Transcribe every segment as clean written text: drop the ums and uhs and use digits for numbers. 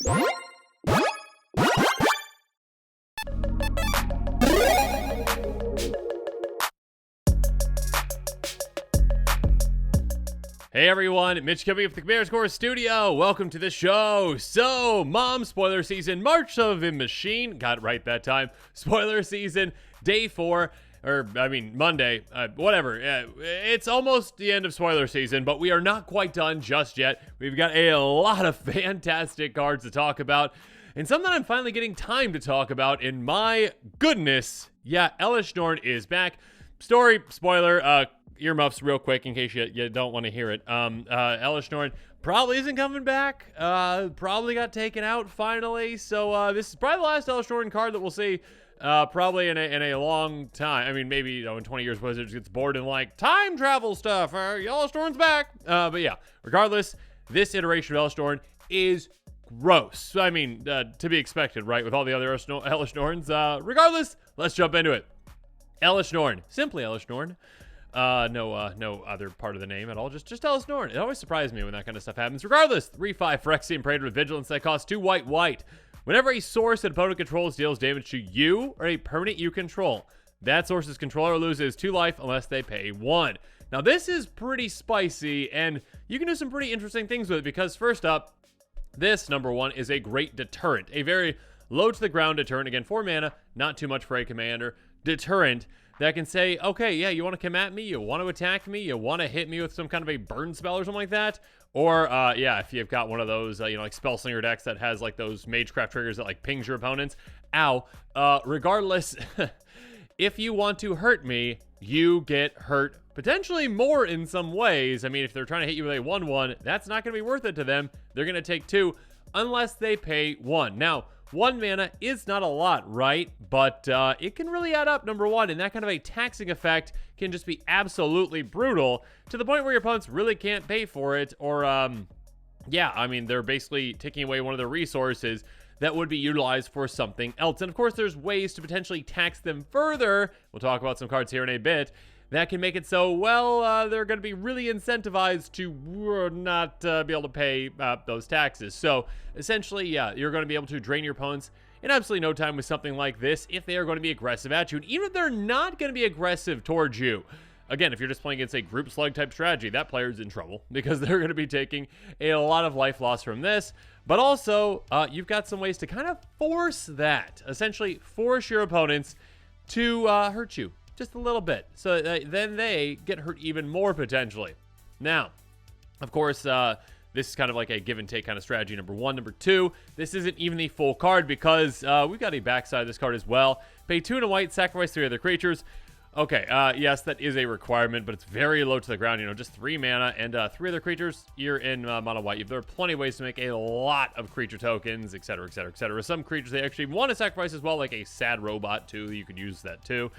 Hey everyone, Mitch coming up with the Commander Score Studio. Welcome to the show. So, Mom, spoiler season, March of the Machine. Got it right that time. Spoiler season, day 4, or I mean Monday, whatever. It's almost the end of spoiler season, but we are not quite done just yet. We've got a lot of fantastic cards to talk about, and some that I'm finally getting time to talk about, and my goodness, yeah, Elesh Norn is back. Story, spoiler, earmuffs real quick in case you don't want to hear it. Elesh Norn probably isn't coming back. Probably got taken out finally. So this is probably the last Elesh Norn card that we'll see probably in a long time. I mean, maybe in 20 years Wizards gets bored and like time travel stuff. Elesh Norn's back. But yeah, regardless, this iteration of Elesh Norn is gross. I mean, to be expected, right? With all the other Elesh Norns. Regardless, let's jump into it. Elesh Norn, simply Elesh Norn. No other part of the name at all. Just Elesh Norn. It always surprises me when that kind of stuff happens. Regardless, 3/5 Phyrexian Praetor with Vigilance that costs 2 white. Whenever a source that opponent controls deals damage to you or a permanent you control, that source's controller loses 2 life unless they pay 1. Now this is pretty spicy, and you can do some pretty interesting things with it because first up, this number 1 is a great deterrent. A very low to the ground deterrent. Again, 4 mana, not too much for a commander. Deterrent that can say, okay, yeah, you want to come at me, you want to attack me, you want to hit me with some kind of a burn spell or something like that, or yeah, if you've got one of those like Spellslinger decks that has like those Magecraft triggers that like pings your opponents, regardless, if you want to hurt me, you get hurt potentially more in some ways. I mean, if they're trying to hit you with a 1/1, that's not going to be worth it to them. They're going to take 2 unless they pay 1. Now, 1 mana is not a lot, right? But it can really add up, number 1, and that kind of a taxing effect can just be absolutely brutal to the point where your opponents really can't pay for it, or, yeah, I mean, they're basically taking away one of their resources that would be utilized for something else. And of course, there's ways to potentially tax them further. We'll talk about some cards here in a bit. That can make it so, well, they're going to be really incentivized to not be able to pay those taxes. So, essentially, yeah, you're going to be able to drain your opponents in absolutely no time with something like this if they are going to be aggressive at you. And even if they're not going to be aggressive towards you, again, if you're just playing against a group slug type strategy, that player's in trouble because they're going to be taking a lot of life loss from this. But also, you've got some ways to kind of force that. Essentially, force your opponents to hurt you. Just a little bit. So then they get hurt even more potentially. Now, of course, this is kind of like a give and take kind of strategy, number 1. Number 2, this isn't even the full card because we've got a backside of this card as well. Pay 2 and a white, sacrifice 3 other creatures. Okay, yes, that is a requirement, but it's very low to the ground. Just 3 mana and 3 other creatures. You're in mono white. There are plenty of ways to make a lot of creature tokens, etc., etc., etc. Some creatures they actually want to sacrifice as well, like a sad robot too. You could use that too.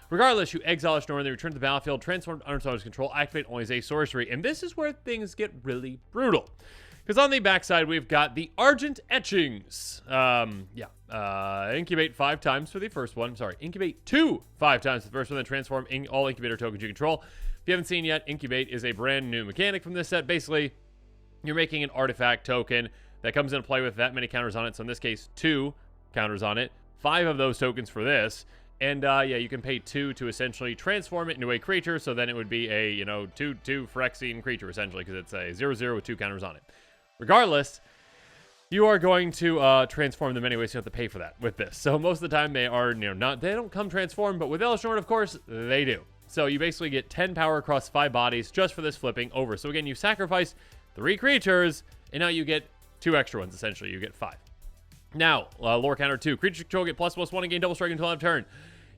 Regardless, you exile Elesh Norn, they return to the battlefield, transform under someone's control, activate only as a sorcery. And this is where things get really brutal. Because on the backside, we've got the Argent Etchings. Incubate 5 times for the first one. Sorry, incubate 5 times for the first one, then transform all incubator tokens you control. If you haven't seen yet, incubate is a brand new mechanic from this set. Basically, you're making an artifact token that comes into play with that many counters on it. So in this case, 2 counters on it. 5 of those tokens for this. And, yeah, you can pay 2 to essentially transform it into a creature, so then it would be a, 2 Phyrexian creature, essentially, because it's a 0/0 with 2 counters on it. Regardless, you are going to transform them anyway, so you have to pay for that with this. So most of the time, they are, they don't come transformed, but with Elesh Norn, of course, they do. So you basically get 10 power across 5 bodies just for this flipping over. So again, you sacrifice 3 creatures, and now you get 2 extra ones, essentially. You get 5. Now, lore counter 2. Creature control get ++1 and gain double strike until end of turn.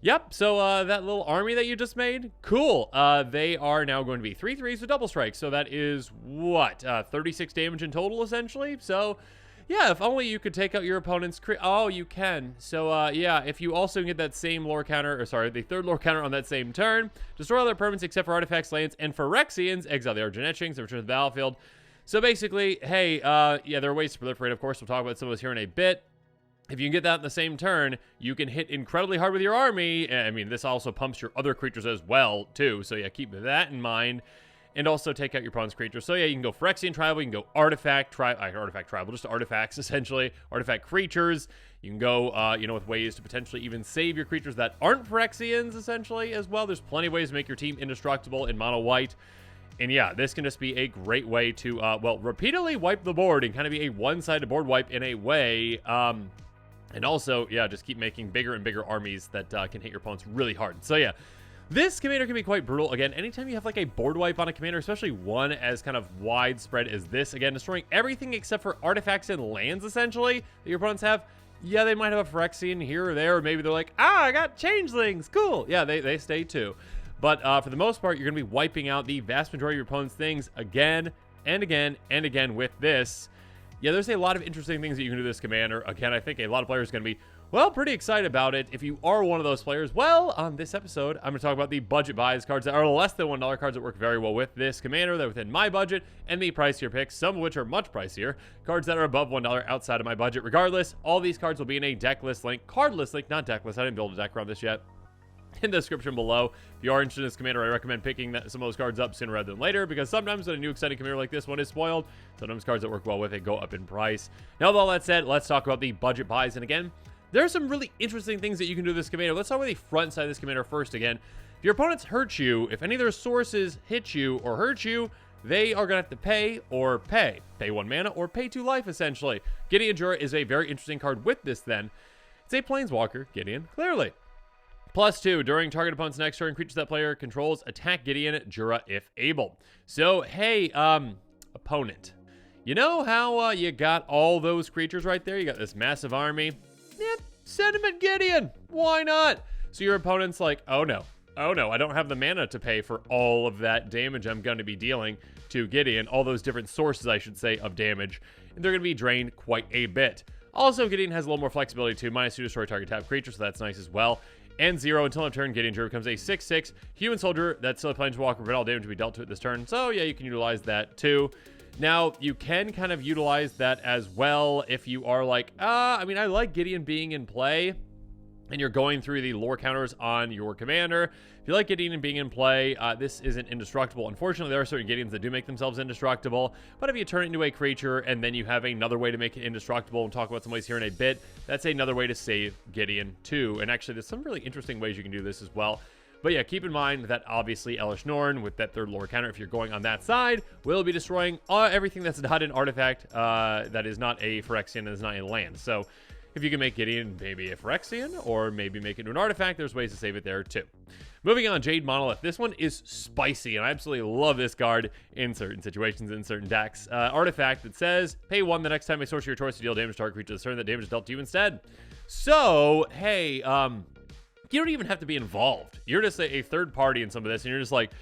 Yep, so that little army that you just made, cool. They are now going to be 3/3s with double strike. So that is, what, 36 damage in total, essentially? So, yeah, if only you could take out your opponent's oh, you can. So, yeah, if you also get that same lore counter, or sorry, the 3rd lore counter on that same turn, destroy all their permanents except for artifacts, lands, and Phyrexians, exile the Argent Etchings, and return to the battlefield. So basically, hey, yeah, there are ways to proliferate, of course. We'll talk about some of those here in a bit. If you can get that in the same turn, you can hit incredibly hard with your army. I mean, this also pumps your other creatures as well, too. So, yeah, keep that in mind. and also take out your opponent's creatures. So yeah, you can go Phyrexian Tribal, you can go Artifact Tribal, just artifacts essentially, artifact creatures. You can go, you know, with ways to potentially even save your creatures that aren't Phyrexians essentially as well. There's plenty of ways to make your team indestructible in mono white. And yeah, this can just be a great way to, well, repeatedly wipe the board and kind of be a one-sided board wipe in a way. And also, yeah, just keep making bigger and bigger armies that can hit your opponents really hard. So yeah, this commander can be quite brutal. Again, anytime you have like a board wipe on a commander, especially one as kind of widespread as this, again, destroying everything except for artifacts and lands essentially that your opponents have. Yeah, they might have a Phyrexian here or there, or maybe they're like, I got changelings, cool. Yeah, they stay too. But for the most part, you're going to be wiping out the vast majority of your opponent's things again and again and again with this. Yeah, there's a lot of interesting things that you can do with this commander. Again, I think a lot of players are going to be, well, pretty excited about it. If you are one of those players, well, on this episode, I'm going to talk about the budget buys, cards that are less than $1, cards that work very well with this commander, that are within my budget, and the pricier picks, some of which are much pricier, cards that are above $1 outside of my budget. Regardless, all these cards will be in a deck list link, card list link, not deck list. I didn't build a deck around this yet. In the description below. If you are interested in this commander, I recommend picking some of those cards up sooner rather than later, because sometimes when a new exciting commander like this one is spoiled, sometimes cards that work well with it go up in price. Now, with all that said, let's talk about the budget buys. And again, there are some really interesting things that you can do with this commander. Let's start with the front side of this commander first. Again, if your opponents hurt you, if any of their sources hit you or hurt you, they are going to have to pay or pay. Pay 1 mana or pay 2 life, essentially. Gideon Jura is a very interesting card with this then. It's a Planeswalker, Gideon, clearly. +2, during target opponent's next turn, creatures that player controls attack Gideon Jura if able. So, hey, opponent. You know how you got all those creatures right there? You got this massive army. Yep, send him at Gideon. Why not? So your opponent's like, oh no, I don't have the mana to pay for all of that damage I'm going to be dealing to Gideon. All those different sources, I should say, of damage. And they're going to be drained quite a bit. Also, Gideon has a little more flexibility too. -2 to destroy target tap creature, so that's nice as well. And 0 until end of turn, Gideon Jura becomes a 6/6 human soldier that's still a Planeswalker, prevent all damage to be dealt to it this turn. So yeah, you can utilize that too. Now, you can kind of utilize that as well if you are like, I mean, I like Gideon being in play, and you're going through the lore counters on your commander. If you like Gideon being in play, this isn't indestructible. Unfortunately, there are certain Gideons that do make themselves indestructible, but if you turn it into a creature and then you have another way to make it indestructible, and talk about some ways here in a bit, that's another way to save Gideon too. And actually, there's some really interesting ways you can do this as well. But yeah, keep in mind that obviously Elesh Norn, with that 3rd lore counter, if you're going on that side, will be destroying everything that's not an artifact, that is not a Phyrexian, and is not a land. So if you can make Gideon maybe a Phyrexian, or maybe make it into an artifact, there's ways to save it there too. Moving on, Jade Monolith. This one is spicy, and I absolutely love this card in certain situations, in certain decks. Artifact that says, pay 1 the next time a sorcerer of your choice to deal damage to target creature this turn, that damage is dealt to you instead. So, hey, you don't even have to be involved. You're just a third party in some of this, and you're just like,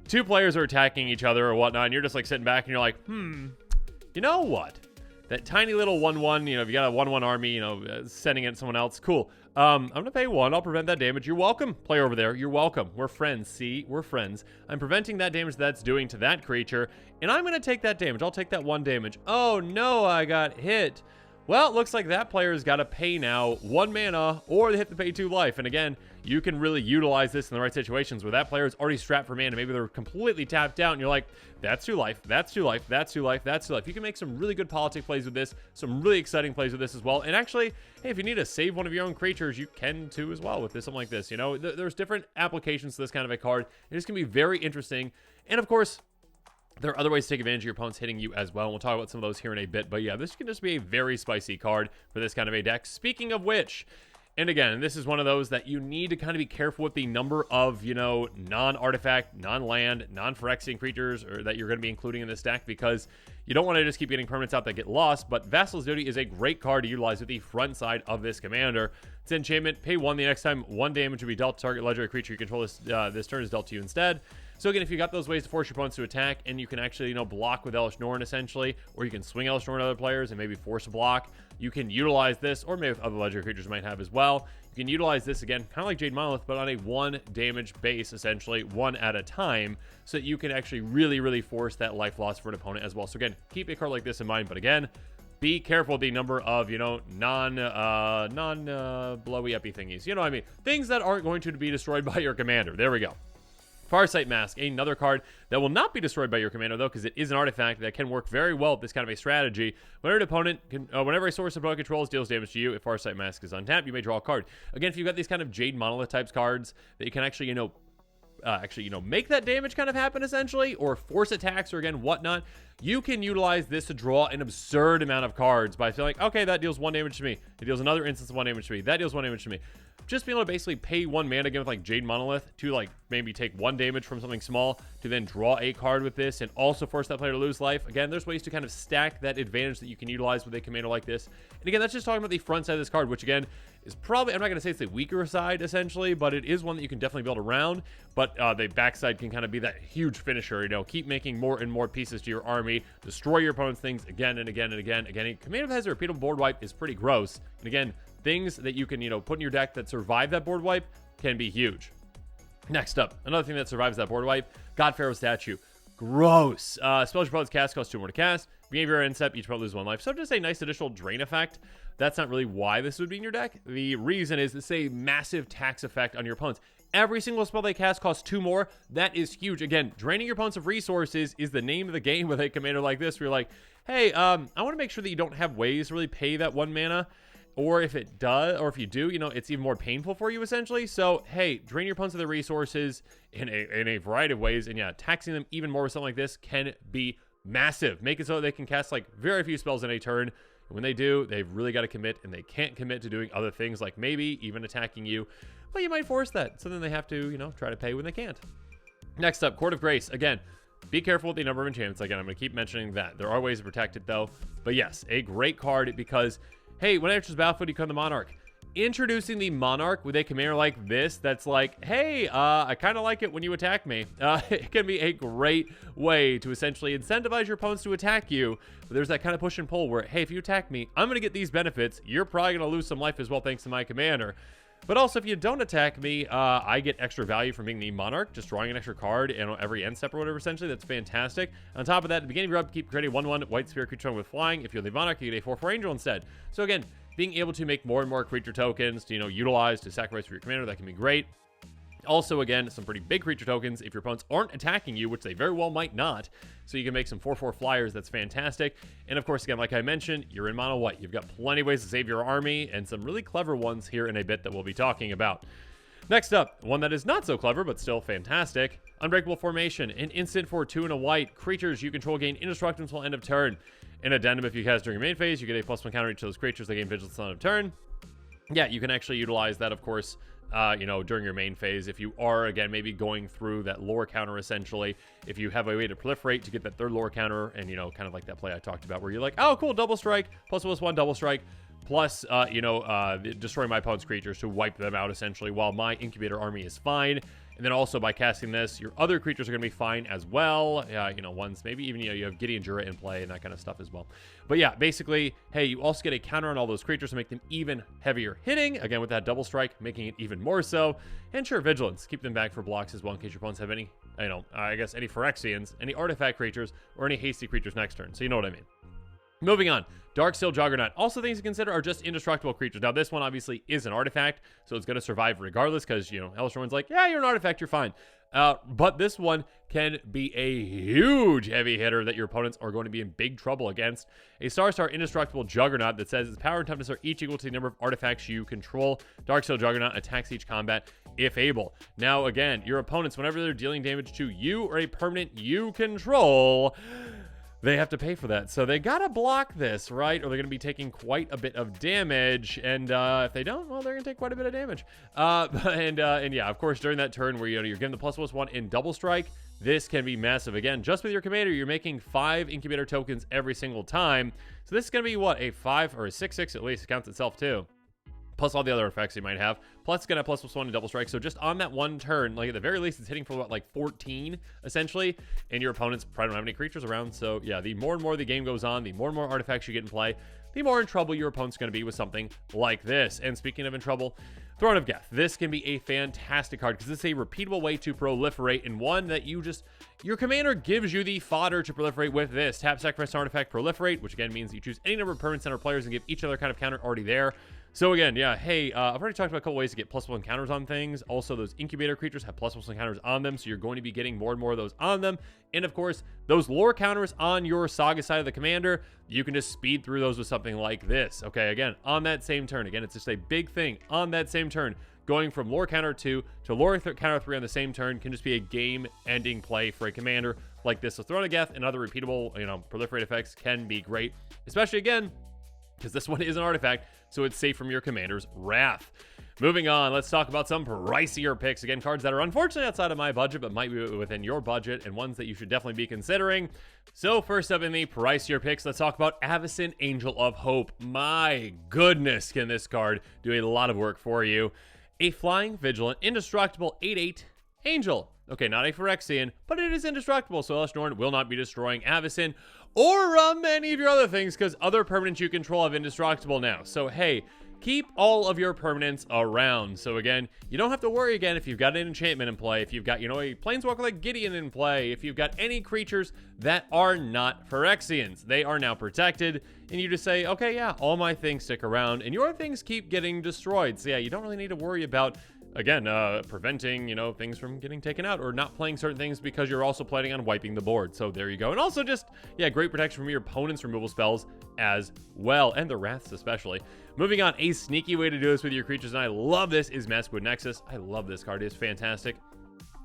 2 players are attacking each other or whatnot, and you're just like sitting back, and you're like, you know what? That tiny little 1/1, you know, if you got a 1/1 army, you know, sending it to someone else, cool. I'm going to pay 1. I'll prevent that damage. You're welcome. Player over there, you're welcome. We're friends. See, we're friends. I'm preventing that damage that's doing to that creature, and I'm going to take that damage. I'll take that 1 damage. Oh, no, I got hit. Well, it looks like that player's got to pay now 1 mana, or they have to pay 2 life. And again, you can really utilize this in the right situations where that player is already strapped for mana. Maybe they're completely tapped out, and you're like, that's 2 life, that's 2 life, that's 2 life, that's 2 life. You can make some really good politic plays with this, some really exciting plays with this as well. And actually, hey, if you need to save one of your own creatures, you can too as well with this, something like this. You know, there's different applications to this kind of a card. It just can be very interesting. And of course, there are other ways to take advantage of your opponents hitting you as well. And we'll talk about some of those here in a bit. But yeah, this can just be a very spicy card for this kind of a deck. Speaking of which, and again, this is one of those that you need to kind of be careful with the number of, you know, non-artifact, non-land, non-Phyrexian creatures that you're going to be including in this deck, because you don't want to just keep getting permanents out that get lost. But Vassals Duty is a great card to utilize with the front side of this commander. It's enchantment, pay 1 the next time 1 damage will be dealt to target legendary creature you control this turn is dealt to you instead. So again, if you got those ways to force your opponents to attack, and you can actually, you know, block with Elesh Norn essentially, or you can swing Elesh Norn at other players and maybe force a block, you can utilize this, or maybe with other legendary creatures might have as well. You can utilize this again, kind of like Jade Monolith, but on a 1 damage base, essentially, 1 at a time, so that you can actually really force that life loss for an opponent as well. So again, keep a card like this in mind, but again, be careful the number of, you know, blowy epi thingies. You know what I mean? Things that aren't going to be destroyed by your commander. There we go. Farsight Mask, another card that will not be destroyed by your commander, though, because it is an artifact that can work very well with this kind of a strategy. Whenever a source opponent controls deals damage to you, if Farsight Mask is untapped, you may draw a card. Again, if you've got these kind of Jade Monolith types cards that you can actually, make that damage kind of happen, essentially, or force attacks, or again, whatnot, you can utilize this to draw an absurd amount of cards by feeling, okay, that deals 1 damage to me. It deals another instance of 1 damage to me. That deals 1 damage to me. Just being able to basically pay 1 mana again with like Jade Monolith to like maybe take 1 damage from something small to then draw a card with this and also force that player to lose life. Again, there's ways to kind of stack that advantage that you can utilize with a commander like this. And again, that's just talking about the front side of this card, which again is probably, I'm not going to say it's the weaker side essentially, but it is one that you can definitely build around. But the backside can kind of be that huge finisher, keep making more and more pieces to your army, destroy your opponent's things again and again and again. Again, a commander that has a repeatable board wipe is pretty gross. And again, things that you can, put in your deck that survive that board wipe can be huge. Next up, another thing that survives that board wipe, Pharaoh Statue. Gross. Spells your opponent's cast cost 2 more to cast. Beginning of your end step, each opponent loses 1 life. So just a nice additional drain effect. That's not really why this would be in your deck. The reason is it's a massive tax effect on your opponents. Every single spell they cast costs 2 more. That is huge. Again, draining your opponents of resources is the name of the game with a commander like this, where you're like, hey, I want to make sure that you don't have ways to really pay that 1 mana. Or if it does, or if you do, it's even more painful for you, essentially. So, hey, drain your opponents of their resources in a variety of ways. And yeah, taxing them even more with something like this can be massive. Make it so they can cast like very few spells in a turn. And when they do, they've really got to commit, and they can't commit to doing other things like maybe even attacking you. But you might force that. So then they have to, try to pay when they can't. Next up, Court of Grace. Again, be careful with the number of enchantments. Again, I'm going to keep mentioning that. There are ways to protect it, though. But yes, a great card because, hey, when it enters battlefield, you become the Monarch. Introducing the Monarch with a commander like this that's like, hey, I kind of like it when you attack me. It can be a great way to essentially incentivize your opponents to attack you. But there's that kind of push and pull where, hey, if you attack me, I'm going to get these benefits. You're probably going to lose some life as well thanks to my commander. But also, if you don't attack me, I get extra value from being the Monarch, just drawing an extra card and every end step or whatever, essentially. That's fantastic. On top of that, at the beginning of your upkeep, create a 1/1 white spirit creature with flying. If you're the Monarch, you get a 4/4 angel instead. So again, being able to make more and more creature tokens to, utilize to sacrifice for your commander, that can be great. Also, again, some pretty big creature tokens if your opponents aren't attacking you, which they very well might not. So you can make some 4/4 flyers. That's fantastic. And of course, again, like I mentioned, you're in mono white. You've got plenty of ways to save your army and some really clever ones here in a bit that we'll be talking about. Next up, one that is not so clever, but still fantastic. Unbreakable Formation. An instant for 2 and a white. Creatures you control gain indestructible until end of turn. An addendum, if you cast during your main phase, you get a +1 counter each of those creatures that gain vigilance until end of turn. Yeah, you can actually utilize that, of course, during your main phase. If you are, again, maybe going through that lore counter, essentially, if you have a way to proliferate to get that 3rd lore counter, and, kind of like that play I talked about where you're like, oh, cool, double strike, +1, double strike, plus, destroy my opponent's creatures to wipe them out, essentially, while my incubator army is fine. And then also by casting this, your other creatures are going to be fine as well. Ones, maybe even, you have Gideon Jura in play and that kind of stuff as well. But yeah, basically, hey, you also get a counter on all those creatures to make them even heavier hitting. Again, with that double strike, making it even more so. And sure, Vigilance. Keep them back for blocks as well in case your opponents have any, any Phyrexians, any artifact creatures, or any hasty creatures next turn. So you know what I mean. Moving on, Darksteel Juggernaut. Also things to consider are just indestructible creatures. Now this one obviously is an artifact, so it's going to survive regardless because, Elesh Norn's like, yeah, you're an artifact, you're fine. But this one can be a huge heavy hitter that your opponents are going to be in big trouble against. A Star Indestructible Juggernaut that says its power and toughness are each equal to the number of artifacts you control. Darksteel Juggernaut attacks each combat if able. Now again, your opponents, whenever they're dealing damage to you or a permanent you control, they have to pay for that. So they gotta block this, right? Or they're gonna be taking quite a bit of damage. And if they don't, well, they're gonna take quite a bit of damage. And yeah, of course, during that turn where you're given the +1 in double strike, this can be massive. Again, just with your commander, you're making 5 incubator tokens every single time. So this is gonna be what, a 5 or a 6/6 at least. It counts itself too. Plus all the other effects you might have. Plus it's gonna have +1 and double strike. So just on that one turn, like at the very least, it's hitting for what, like 14 essentially, and your opponents probably don't have any creatures around. So yeah, the more and more the game goes on, the more and more artifacts you get in play, the more in trouble your opponent's gonna be with something like this. And speaking of in trouble, Throne of Geth. This can be a fantastic card because it's a repeatable way to proliferate, and one that your commander gives you the fodder to proliferate with this. Tap, sacrifice, an artifact, proliferate, which again means you choose any number of permanents and/or players and give each other kind of counter already there. So again, yeah, hey, I've already talked about a couple ways to get +1 counters on things. Also, those incubator creatures have +1 counters on them, so you're going to be getting more and more of those on them. And of course, those lore counters on your Saga side of the commander, you can just speed through those with something like this. Okay, again, on that same turn. Again, it's just a big thing. On that same turn, going from lore counter 2 to lore counter 3 on the same turn can just be a game-ending play for a commander like this. So throwing a Geth and other repeatable, proliferate effects can be great, especially again, because this one is an artifact, so it's safe from your commander's wrath. Moving on, let's talk about some pricier picks. Again, cards that are unfortunately outside of my budget, but might be within your budget, and ones that you should definitely be considering. So first up in the pricier picks, let's talk about Avacyn, Angel of Hope. My goodness, can this card do a lot of work for you. A flying, vigilant, indestructible 8/8 Angel. Okay, not a Phyrexian, but it is indestructible, so Elesh Norn will not be destroying Avacyn or many of your other things, because other permanents you control have indestructible now. So hey, keep all of your permanents around. So again, you don't have to worry again if you've got an enchantment in play, if you've got, a planeswalker like Gideon in play, if you've got any creatures that are not Phyrexians. They are now protected, and you just say, okay, yeah, all my things stick around, and your things keep getting destroyed. So yeah, you don't really need to worry about, again, preventing, things from getting taken out or not playing certain things, because you're also planning on wiping the board. So there you go. And also just, yeah, great protection from your opponent's removal spells as well, and the wraths especially. Moving on, a sneaky way to do this with your creatures, and I love this, is Mask with Nexus. I love this card. It's fantastic.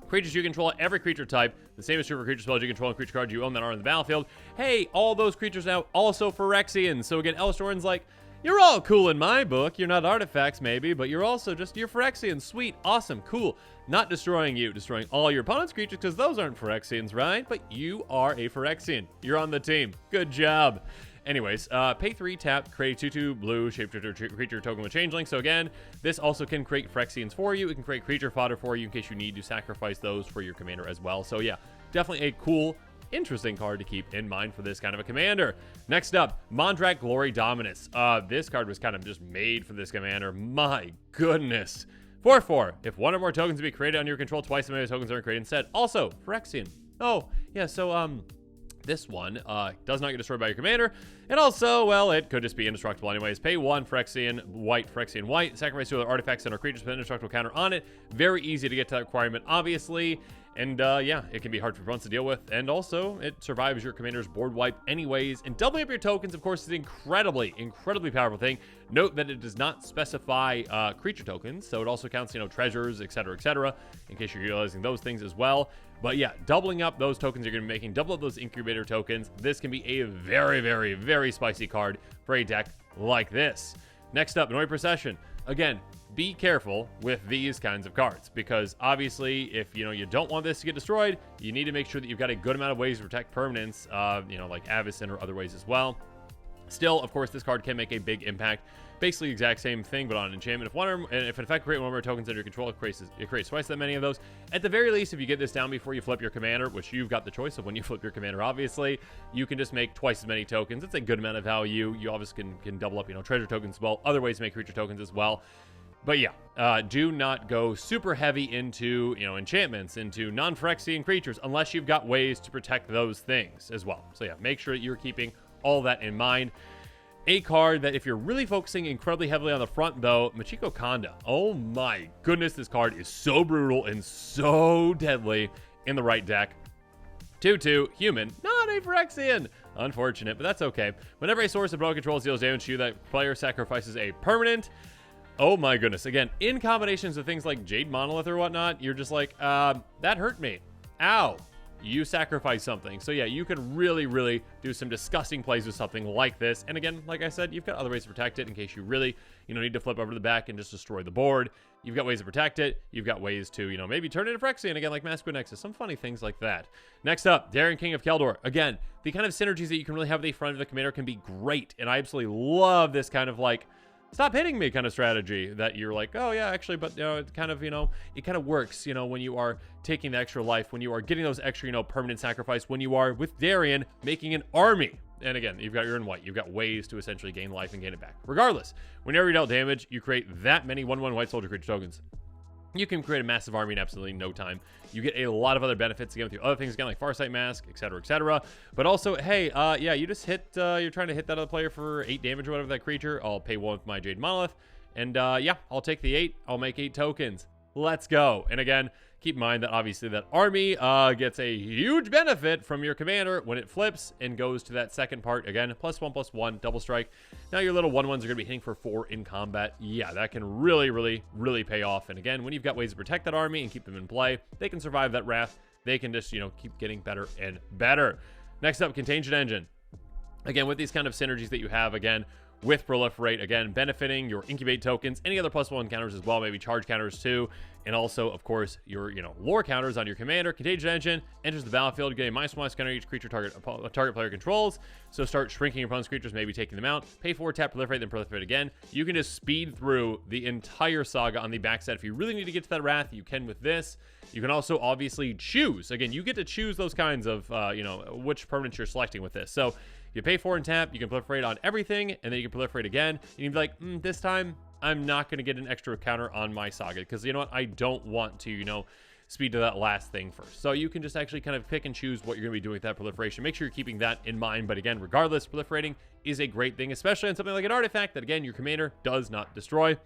Creatures you control, every creature type, the same is true for creature spells you control and creature cards you own that are on the battlefield. Hey, all those creatures now also Phyrexians. So again, Elesh Norn's like, you're all cool in my book. You're not artifacts, maybe, but you're also just your Phyrexians. Sweet, awesome, cool. Not destroying you, destroying all your opponent's creatures, because those aren't Phyrexians, right? But you are a Phyrexian. You're on the team. Good job. Anyways, pay 3, tap, create a 2/2 blue shapeshifter creature token with changeling. So again, this also can create Phyrexians for you. It can create creature fodder for you in case you need to sacrifice those for your commander as well. So yeah, definitely a cool, interesting card to keep in mind for this kind of a commander. Next up, Mondrak Glory Dominus. This card was kind of just made for this commander. My goodness. 4/4. If one or more tokens be created on your control, twice the many tokens are created instead. Also, Phyrexian. Oh, yeah, so, this one does not get destroyed by your commander. And also, well, it could just be indestructible anyways. Pay 1 Phyrexian white, sacrifice 2 other artifacts and our creatures with an indestructible counter on it. Very easy to get to that requirement, obviously. And yeah, it can be hard for opponents to deal with. And also, it survives your commander's board wipe anyways. And doubling up your tokens, of course, is an incredibly powerful thing. Note that it does not specify creature tokens, so it also counts, treasures, etc., in case you're utilizing those things as well. But yeah, doubling up those tokens you're going to be making, double up those incubator tokens. This can be a very spicy card for a deck like this. Next up, Annoy Procession. Again, be careful with these kinds of cards, because obviously if you don't want this to get destroyed, you need to make sure that you've got a good amount of ways to protect permanents, like Avacyn or other ways as well. Still, of course, this card can make a big impact. Basically, the exact same thing, but on enchantment. If an effect creates one more tokens under your control, it creates twice that many of those. At the very least, if you get this down before you flip your commander, which you've got the choice of when you flip your commander, obviously, you can just make twice as many tokens. It's a good amount of value. You obviously can double up, treasure tokens as well. Other ways to make creature tokens as well. But yeah, do not go super heavy into, enchantments, into non-Phyrexian creatures, unless you've got ways to protect those things as well. So yeah, make sure that you're keeping all that in mind. A card that if you're really focusing incredibly heavily on the front, though, Michiko Kanda. Oh my goodness, this card is so brutal and so deadly in the right deck. 2/2, human, not a Phyrexian. Unfortunate, but that's okay. Whenever a source of opponent controls deals damage to you, that player sacrifices a permanent. Oh my goodness. Again, in combinations with things like Jade Monolith or whatnot, you're just like, that hurt me. Ow. You sacrifice something. So yeah, you can really do some disgusting plays with something like this. And again, like I said, you've got other ways to protect it in case you really, need to flip over to the back and just destroy the board. You've got ways to protect it. You've got ways to, maybe turn it into Phyrexian again, like Mask with Nexus. Some funny things like that. Next up, Darion, King of Keldor. Again, the kind of synergies that you can really have with the front of the commander can be great. And I absolutely love this kind of like, stop hitting me kind of strategy that you're like, oh yeah, actually, but it kind of, it kind of works, when you are taking the extra life, when you are getting those extra, permanent sacrifice, when you are with Darion making an army. And again, you've got your in white. You've got ways to essentially gain life and gain it back. Regardless, whenever you dealt damage, you create that many 1/1 white soldier creature tokens. You can create a massive army in absolutely no time. You get a lot of other benefits again with your other things again, like Farsight Mask, etc. But also, hey, yeah, you just hit, you're trying to hit that other player for 8 damage or whatever that creature. I'll pay 1 with my Jade Monolith. And yeah, I'll take the 8. I'll make 8 tokens. Let's go. And again, keep in mind that obviously that army gets a huge benefit from your commander when it flips and goes to that second part. Again, +1/+1, double strike. Now your little 1/1s are going to be hitting for 4 in combat. Yeah, that can really, really, really pay off. And again, when you've got ways to protect that army and keep them in play, they can survive that wrath. They can just, you know, keep getting better and better. Next up, Contagion Engine. Again, with these kind of synergies that you have, again, with Proliferate, again, benefiting your Incubate tokens, any other +1 counters as well, maybe charge counters too, and also, of course, your, you know, lore counters on your commander. Contagion Engine enters the battlefield, getting -1 counter each creature target player controls. So start shrinking your opponent's creatures, maybe taking them out. Pay 4, tap Proliferate, then Proliferate again. You can just speed through the entire saga on the backside. If you really need to get to that Wrath, you can with this. You can also obviously choose. Again, you get to choose those kinds of, you know, which permanents you're selecting with this. So you pay 4 and tap, you can proliferate on everything, and then you can proliferate again. And you'd be like, this time, I'm not going to get an extra counter on my saga, because you know what? I don't want to, you know, speed to that last thing first. So you can just actually kind of pick and choose what you're going to be doing with that proliferation. Make sure you're keeping that in mind. But again, regardless, proliferating is a great thing, especially on something like an artifact that, again, your commander does not destroy.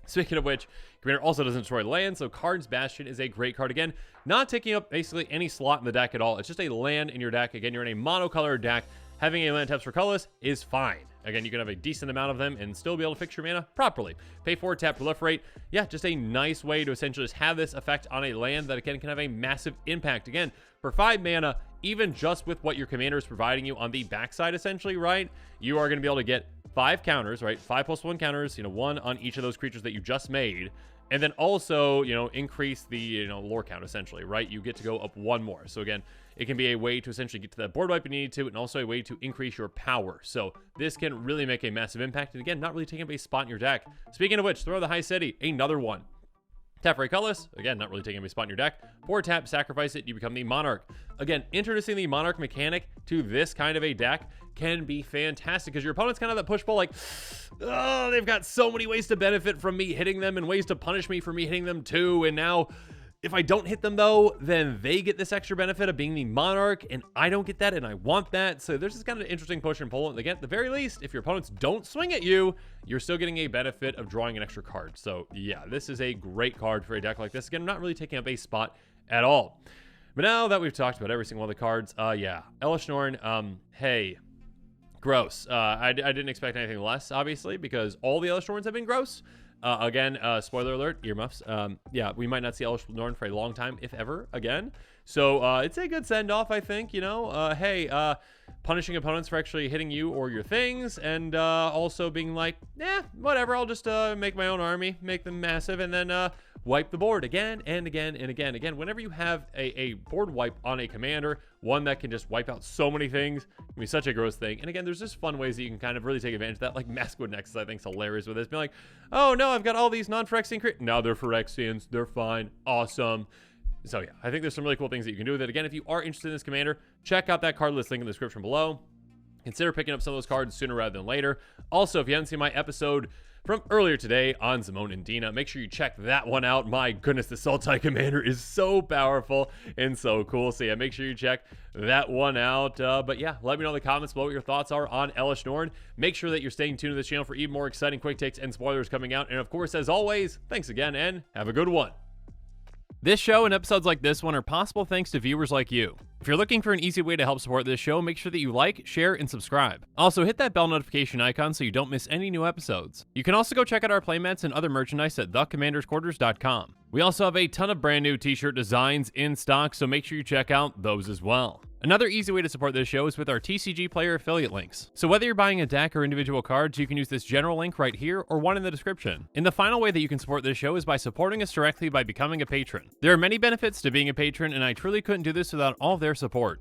Speaking of which, commander also doesn't destroy land, so Cardins Bastion is a great card. Again, not taking up basically any slot in the deck at all. It's just a land in your deck. Again, you're in a monocolored deck. Having a land taps for colorless is fine. Again, you can have a decent amount of them and still be able to fix your mana properly. Pay 4, tap, proliferate. Yeah, just a nice way to essentially just have this effect on a land that, again, can have a massive impact. Again, for 5 mana, even just with what your commander is providing you on the backside, essentially, right? You are going to be able to get 5 counters, right? 5+1 counters, you know, 1 on each of those creatures that you just made. And then also, you know, increase the, you know, lore count, essentially, right? You get to go up 1 more. So again, it can be a way to essentially get to that board wipe you need to, and also a way to increase your power. So this can really make a massive impact. And again, not really taking up a spot in your deck. Speaking of which, throw the High City, another one. Tap for a colorless, again, not really taking a spot in your deck. 4 tap, sacrifice it, you become the Monarch. Again, introducing the Monarch mechanic to this kind of a deck can be fantastic, because your opponent's kind of that push-pull, like, oh, they've got so many ways to benefit from me hitting them and ways to punish me for me hitting them too. And now, if I don't hit them though, then they get this extra benefit of being the Monarch, and I don't get that, and I want that. So there's this kind of interesting push and pull. And again, at the very least, if your opponents don't swing at you, you're still getting a benefit of drawing an extra card. So yeah, this is a great card for a deck like this. Again, not really taking up a spot at all. But now that we've talked about every single one of the cards, yeah, Elesh Norn, hey, gross. I didn't expect anything less, obviously, because all the Elesh Norns have been gross. Again, spoiler alert, earmuffs. Yeah, we might not see Elesh Norn for a long time, if ever, again. So, it's a good send-off, I think, you know. Hey, punishing opponents for actually hitting you or your things, and also being like, whatever, I'll just make my own army, make them massive, and then wipe the board again and again and again. Again, whenever you have a board wipe on a commander, one that can just wipe out so many things, it can be such a gross thing. And again, there's just fun ways that you can kind of really take advantage of that, like Maskwood Nexus, I think, is hilarious with this. Being like, oh no, I've got all these non-Phyrexian creatures. Now they're Phyrexians, they're fine, awesome. So yeah, I think there's some really cool things that you can do with it. Again, if you are interested in this commander, check out that card list link in the description below. Consider picking up some of those cards sooner rather than later. Also, if you haven't seen my episode from earlier today on Simone and Dina, make sure you check that one out. My goodness, the Sultai commander is so powerful and so cool. So yeah, make sure you check that one out. But yeah, let me know in the comments below what your thoughts are on Elesh Norn. Make sure that you're staying tuned to this channel for even more exciting quick takes and spoilers coming out. And of course, as always, thanks again and have a good one. This show and episodes like this one are possible thanks to viewers like you. If you're looking for an easy way to help support this show, make sure that you like, share, and subscribe. Also, hit that bell notification icon so you don't miss any new episodes. You can also go check out our playmats and other merchandise at thecommandersquarters.com. We also have a ton of brand new t-shirt designs in stock, so make sure you check out those as well. Another easy way to support this show is with our TCG player affiliate links. So whether you're buying a deck or individual cards, you can use this general link right here or one in the description. And the final way that you can support this show is by supporting us directly by becoming a patron. There are many benefits to being a patron, and I truly couldn't do this without all of their support.